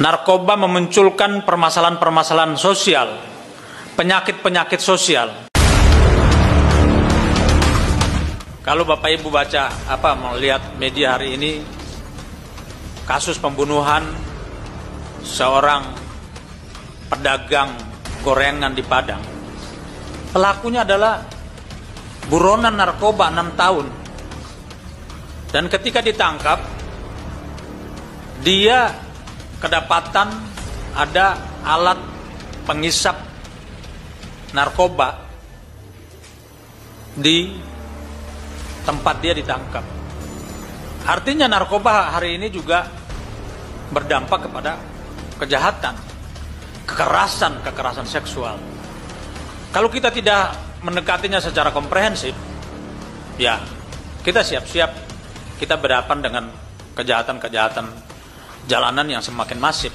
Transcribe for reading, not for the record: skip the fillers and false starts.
Narkoba memunculkan permasalahan-permasalahan sosial, penyakit-penyakit sosial. Kalau Bapak Ibu baca melihat media hari ini, kasus pembunuhan seorang pedagang gorengan di Padang. Pelakunya adalah buronan narkoba 6 tahun. Dan ketika ditangkap, dia kedapatan ada alat pengisap narkoba di tempat dia ditangkap. Artinya narkoba hari ini juga berdampak kepada kejahatan, kekerasan seksual. Kalau kita tidak mendekatinya secara komprehensif, ya kita siap-siap kita berhadapan dengan kejahatan-kejahatan jalanan yang semakin masif.